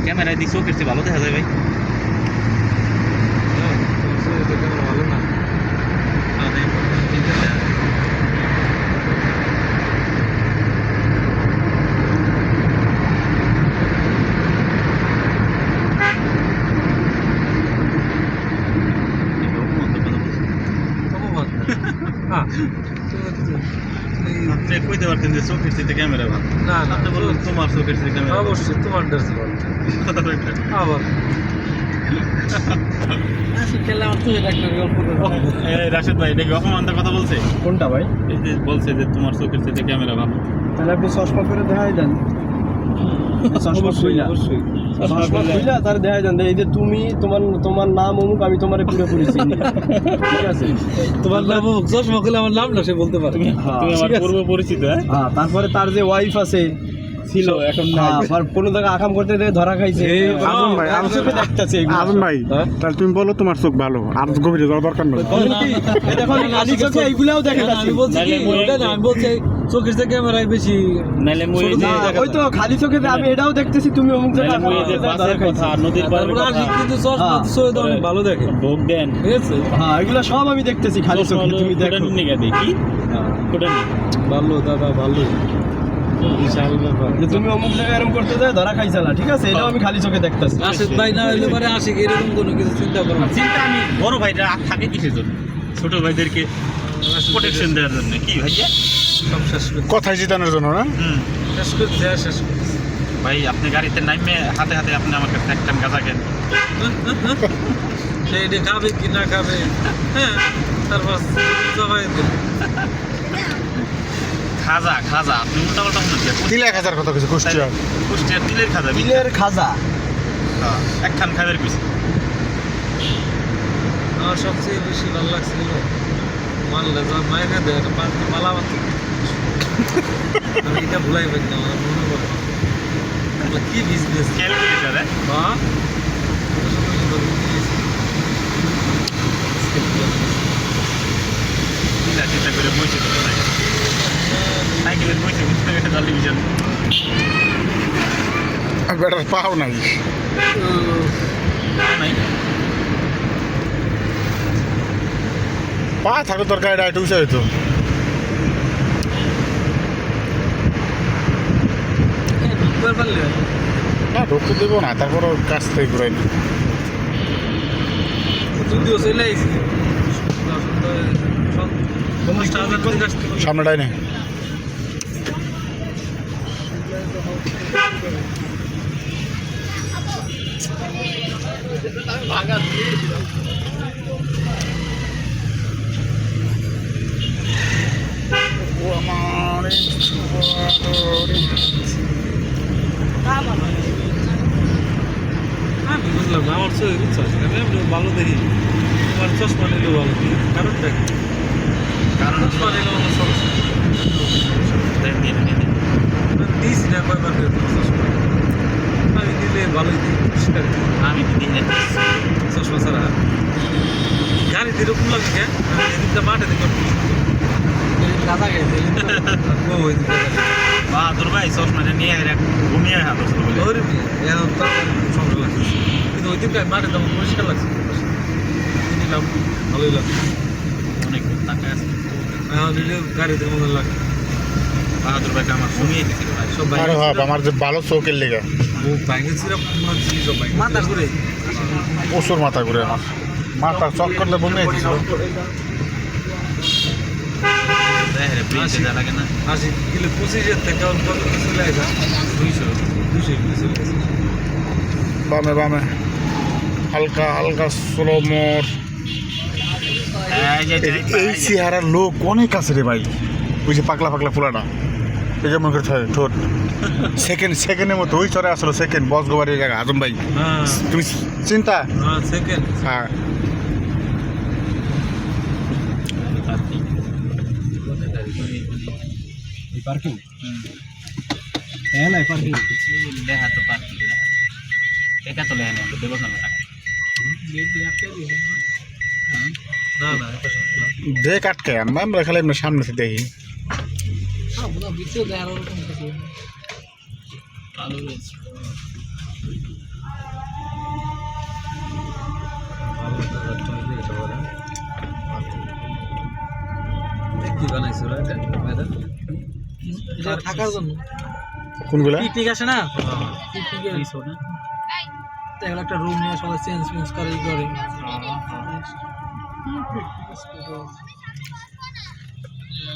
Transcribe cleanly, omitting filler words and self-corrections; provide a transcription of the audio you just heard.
ক্যামেরায় দিক চোখের চেয়ে ভালো দেখা যায় ভাই। ভালো না কইতে পারতেন যে চোখের চেয়ে ক্যামেরা ভালো। না না আপনি বলুন তোমার চোখের চেয়ে ক্যামেরা অবশ্যই তোমার ড্রেস ভালো আবার রাশেদ ভাই এটা কি অপমানটার কথা বলছে? কোনটা ভাই? এই যে বলছে যে তোমার চোখের চেয়ে ক্যামেরা ভালো। তাহলে আপনি চশমা করে দেখাই দেন। চশমা খুইলা তার দেখাই দেন এই যে তুমি তোমার নাম অমুক, আমি তোমার পুরোপুরি চিনি, ঠিক আছে? তোমার নাম চশমা খুলে আমার নাম না সে বলতে পারে। তুমি আমার পূর্ব পরিচিত। হ্যাঁ, তারপরে তার যে ওয়াইফ আছে ছিল এখন নাই। আবার কোনো জায়গায় আকাম করতে ধরা খাইছে। আজম ভাই, আমি চোখে দেখতেছি আজম ভাই, তাহলে তুমি বলো তোমার চোখ ভালো, আর গভীরে যাওয়ার দরকার নেই। খালি চোখে এইগুলাও দেখে আমি বলছি কি ওটা না, আমি বলছি চোখের থেকে ক্যামেরায় বেশি নাইলে মই যে ওই তো খালি চোখে আমি এটাও দেখতেছি, তুমি অমুক জায়গায় মই যে বাসের কথা নদীর পাড়ের তারপর কথা আসি কিন্তু চশমা তো সৈয়দ অনেক ভালো দেখে, ভোগ দেন। ঠিক আছে? হ্যাঁ, এগুলো সব আমি দেখতেছি খালি চোখে, তুমি দেখো। নিগা দেখি ওটা নি ভালো দাদা ভালো বিশাল ব্যাপার। যে তুমি অমুক জায়গায় এরকম করতে যায় ধরা খাইছালা, ঠিক আছে? এটাও আমি খালি চোখে দেখতেছি। রাশেদ ভাই না হইলে পরে আসি এরকম কোনো কিছু চিন্তা করো না। চিন্তা আমি বড় ভাইরা থাকে কিসের জন্য? ছোট ভাইদেরকে প্রোটেকশন দেওয়ার জন্য। কি ভাইয়া সব শেষ করে কথায় জিতানোর জন্য না? শেষ করছে শেষ করছে। ভাই আপনি গাড়িতে নামে হাতে হাতে আপনি আমার কাছে একটা গাঁজা খেন। সে এটা খাবে কি না খাবে, হ্যাঁ তারপর সবাই দেবে। খাজা খাজা আপনি উল্টা পাল্টা শুনেছেন। 3,000 কথা কিছু কুষ্টিয়া। কুষ্টিয়ার তিলের খাজা বিলের খাজা। হ্যাঁ, একখান খাবের পিস। আমার সবচেয়ে বেশি ভালো লাগছিল মানলে যখন মায়ের খাতে একটা পাঁচটি মালা বাঁধত, আমি এটা ভুলাই পারি না, আমার মনে পড়ে এগুলো কি বিজনেস। ক্যালকুলেটর হ্যাঁ চিন্তা চিন্তা করে বসে তো সাইকেলের বসে বুঝতে গেছে টেলিভিশন বেটার পাও নাই। নাই। পা থাকলে তোর গাড়িটা একটু উঁচা হইতো। ঢুকতে পারলে না ঢুকতে দেবো না, তারপরও কাছ থেকে ঘুরাই নি। যদিও চলে আইসি সামনেটাই নেই। আমি বুঝলাম না, আমার চোখে ইচ্ছা আছে আমি এমনি ভালো দেখি, তোমার চশমা নিলেও ভালো দেখি, কারণ দেখ কারণ চশমা নিলেও আমার সমস্যা দিয়েছি না কয়বার করে তোমার চশমা, আমি দিলে ভালোই দিই পরিষ্কার দিই। আমি দিনে চশমা ছাড়া গাড়িতে এরকম লাগে কেন? আমি এদিকটা মাঠে দেখলাম কাঁচা গেছে বাহাদুর ভাই চশমাটা নিয়ে ঘুমিয়ে হাত বলে এখন তো সমস্যা লাগছে, কিন্তু ওই দিনটা মাঠে তেমন পরিষ্কার লাগছে, নিলাম ভালোই লাগছে। অনেক টাকা আছে। এখন নিলে গাড়িতে মনে লাগে বাহাদুর ভাইকে আমার ঘুমিয়ে দিয়েছিল ভাই সব আরে ভাব আমার যে ভালো চোখের লেগে ব্যাঙ্গেল সিরাপ সব মাথা ঘুরে প্রচুর মাথা ঘুরে আমার, মাথা চক করলে বমি হয়েছিল। ব্রিজে যা লাগে না 80 কিলো 25-এর থেকে এখন কত চলে আসা 200 কিলো চলে আসে। বামে বামে হালকা হালকা স্লো মোর। এই চেহারার লোক অনেক আছে রে ভাই, ওই যে পাকলা পাকলা ফুলাটা, এই যে মনে করে ঠোঁট সেকেন্ডের মতো ওই চরে আসলো সেকেন্ড বস গোবারের জায়গা। আজম ভাই হ্যাঁ তুমি চিন্তা। হ্যাঁ সেকেন্ড হ্যাঁ পার্কিং হ্যাঁ না পার্কিং লেহা তো পার্কিং এটা তো লেহা নেই দেবো না না না এটা সব দেখ আটকে আমরা খালি এমনি সামনে থেকে দেখি। আলু রয়েছে কি বানাইছো এটা থাকার জন্য কোনগুলা পিকনিক আসে না পিকনিকের এগুলো একটা রুম নিয়ে সবাই চেঞ্জ করে